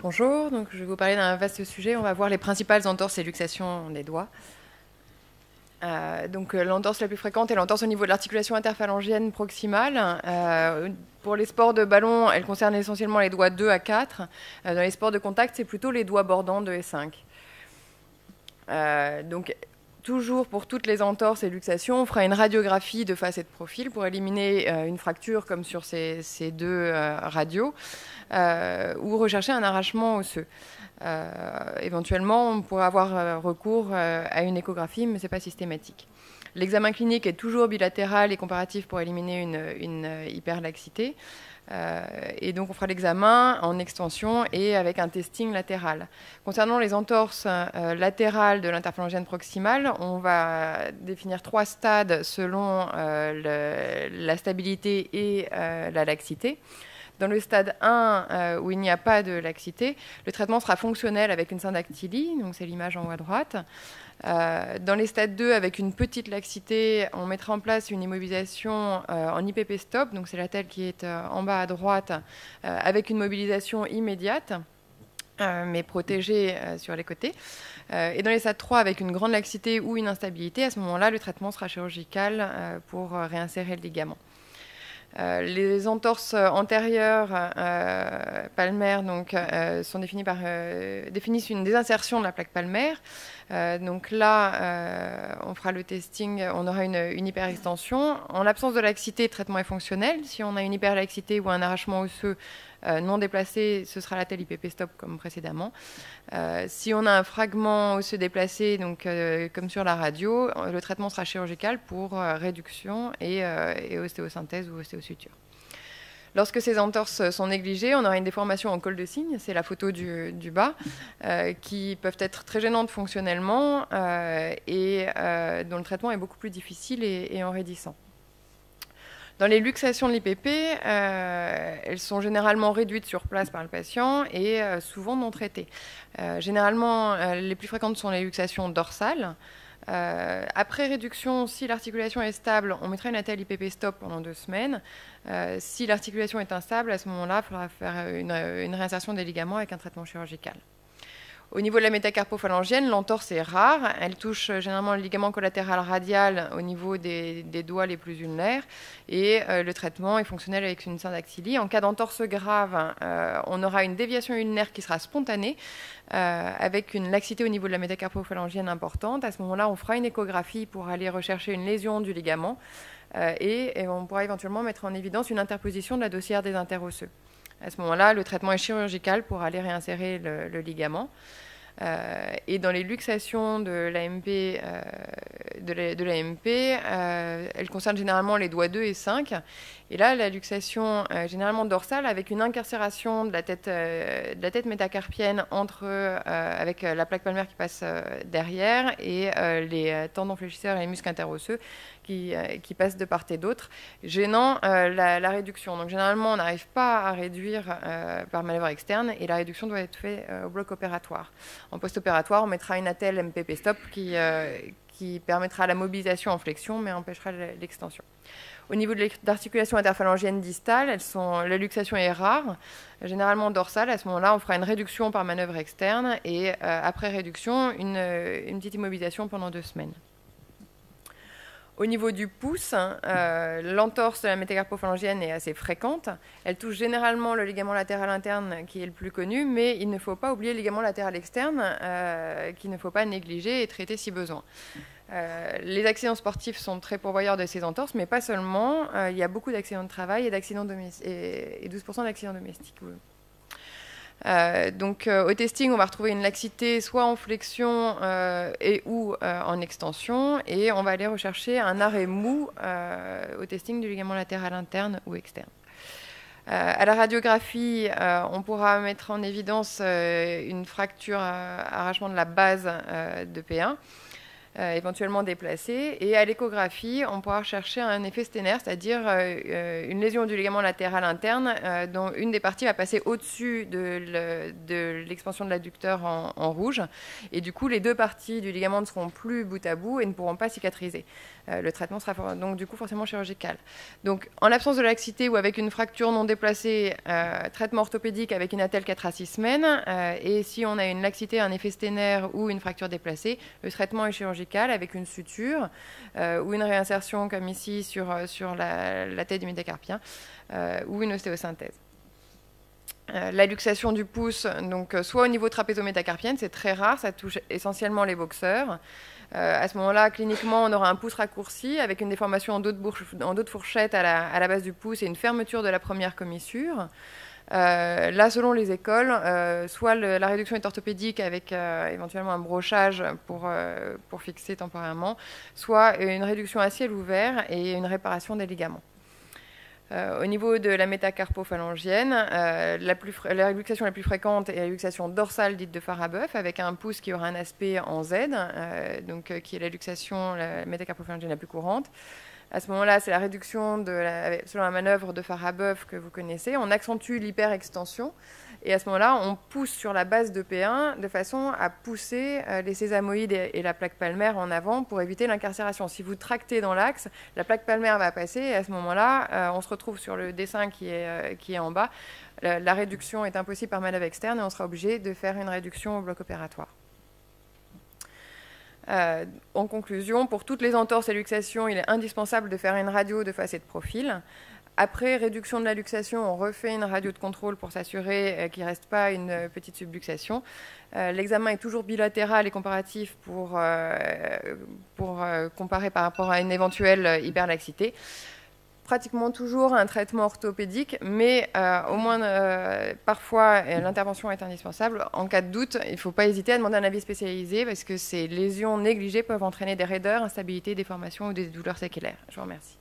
Bonjour, donc je vais vous parler d'un vaste sujet. On va voir les principales entorses et luxations des doigts. L'entorse la plus fréquente est l'entorse au niveau de l'articulation interphalangienne proximale. Pour les sports de ballon, elle concerne essentiellement les doigts 2 à 4. Dans les sports de contact, c'est plutôt les doigts bordants 2 et 5. Toujours pour toutes les entorses et luxations, on fera une radiographie de face et de profil pour éliminer une fracture comme sur ces deux radios, ou rechercher un arrachement osseux. Éventuellement, on pourrait avoir recours à une échographie, mais ce n'est pas systématique. L'examen clinique est toujours bilatéral et comparatif pour éliminer une hyperlaxité. Et donc on fera l'examen en extension et avec un testing latéral. Concernant les entorses latérales de l'interphalangienne proximale, on va définir 3 stades selon la stabilité et la laxité. Dans le stade 1, où il n'y a pas de laxité, le traitement sera fonctionnel avec une syndactylie, donc c'est l'image en haut à droite. Dans les stades 2, avec une petite laxité, on mettra en place une immobilisation en IPP stop, donc c'est la telle qui est en bas à droite, avec une mobilisation immédiate, mais protégée sur les côtés. Et dans les stades 3, avec une grande laxité ou une instabilité, à ce moment-là, le traitement sera chirurgical pour réinsérer le ligament. Les entorses antérieures palmaires sont définissent une désinsertion de la plaque palmaire. Donc là, on fera le testing, on aura une hyperextension. En l'absence de laxité, le traitement est fonctionnel. Si on a une hyperlaxité ou un arrachement osseux non déplacé, ce sera la telle IPP stop comme précédemment. Si on a un fragment osseux déplacé, comme sur la radio, le traitement sera chirurgical pour réduction et ostéosynthèse ou ostéosuture. Lorsque ces entorses sont négligées, on aura une déformation en col de cygne, c'est la photo du bas, qui peuvent être très gênantes fonctionnellement et dont le traitement est beaucoup plus difficile et enraidissant. Dans les luxations de l'IPP, elles sont généralement réduites sur place par le patient et souvent non traitées. Généralement, les plus fréquentes sont les luxations dorsales. Après réduction, si l'articulation est stable, on mettra une attelle IPP stop pendant 2 semaines. Si l'articulation est instable, à ce moment-là, il faudra faire une réinsertion des ligaments avec un traitement chirurgical. Au niveau de la métacarpophalangienne, l'entorse est rare. Elle touche généralement le ligament collatéral radial au niveau des doigts les plus ulnaires. Et le traitement est fonctionnel avec une syndactylie. En cas d'entorse grave, on aura une déviation ulnaire qui sera spontanée, avec une laxité au niveau de la métacarpophalangienne importante. À ce moment-là, on fera une échographie pour aller rechercher une lésion du ligament. Et on pourra éventuellement mettre en évidence une interposition de la dossière des interosseux. À ce moment-là, le traitement est chirurgical pour aller réinsérer le ligament. Et dans les luxations de l'AMP, elles concernent généralement les doigts 2 et 5. Et là, la luxation généralement dorsale avec une incarcération de la tête métacarpienne avec la plaque palmaire qui passe derrière et les tendons fléchisseurs et les muscles interosseux qui passent de part et d'autre, gênant la réduction. Donc généralement, on n'arrive pas à réduire par manœuvre externe et la réduction doit être faite au bloc opératoire. En post-opératoire, on mettra une attelle MPP stop qui permettra la mobilisation en flexion mais empêchera l'extension. Au niveau de l'articulation interphalangienne distale, la luxation est rare, généralement dorsale. À ce moment-là, on fera une réduction par manœuvre externe et après réduction, une petite immobilisation pendant 2 semaines. Au niveau du pouce, l'entorse de la métacarpophalangienne est assez fréquente. Elle touche généralement le ligament latéral interne qui est le plus connu, mais il ne faut pas oublier le ligament latéral externe qu'il ne faut pas négliger et traiter si besoin. Les accidents sportifs sont très pourvoyeurs de ces entorses, mais pas seulement. Il y a beaucoup d'accidents de travail et 12% d'accidents domestiques. Oui. Au testing, on va retrouver une laxité soit en flexion ou en extension, et on va aller rechercher un arrêt mou au testing du ligament latéral interne ou externe. À la radiographie, on pourra mettre en évidence une fracture, arrachement de la base de P1. éventuellement déplacée. Et à l'échographie, on pourra chercher un effet sténaire, c'est-à-dire une lésion du ligament latéral interne dont une des parties va passer au-dessus de l'expansion de l'adducteur en rouge. Et du coup, les deux parties du ligament ne seront plus bout à bout et ne pourront pas cicatriser. Le traitement sera donc du coup forcément chirurgical. Donc en l'absence de laxité ou avec une fracture non déplacée, traitement orthopédique avec une attelle 4 à 6 semaines. Et si on a une laxité, un effet sténaire ou une fracture déplacée, le traitement est chirurgical avec une suture ou une réinsertion comme ici sur la tête du métacarpien ou une ostéosynthèse. La luxation du pouce, donc soit au niveau trapézo-métacarpienne, c'est très rare, ça touche essentiellement les boxeurs. À ce moment-là, cliniquement, on aura un pouce raccourci avec une déformation en dos de fourchette à la base du pouce et une fermeture de la première commissure. Là, selon les écoles, soit la réduction est orthopédique avec éventuellement un brochage pour fixer temporairement, soit une réduction à ciel ouvert et une réparation des ligaments. Au niveau de la métacarpophalangienne, la luxation la plus fréquente est la luxation dorsale dite de Farabeuf, avec un pouce qui aura un aspect en Z, qui est la métacarpophalangienne la plus courante. À ce moment-là, c'est la réduction selon la manœuvre de Farabeuf que vous connaissez. On accentue l'hyperextension. Et à ce moment-là, on pousse sur la base de P1 de façon à pousser les sésamoïdes et la plaque palmaire en avant pour éviter l'incarcération. Si vous tractez dans l'axe, la plaque palmaire va passer et à ce moment-là, on se retrouve sur le dessin qui est en bas. La réduction est impossible par manœuvre externe et on sera obligé de faire une réduction au bloc opératoire. En conclusion, pour toutes les entorses et luxations, il est indispensable de faire une radio de face et de profil. Après réduction de la luxation, on refait une radio de contrôle pour s'assurer qu'il ne reste pas une petite subluxation. L'examen est toujours bilatéral et comparatif pour comparer par rapport à une éventuelle hyperlaxité. Pratiquement toujours un traitement orthopédique, mais au moins parfois l'intervention est indispensable. En cas de doute, il ne faut pas hésiter à demander un avis spécialisé parce que ces lésions négligées peuvent entraîner des raideurs, instabilité, déformation ou des douleurs séquelaires. Je vous remercie.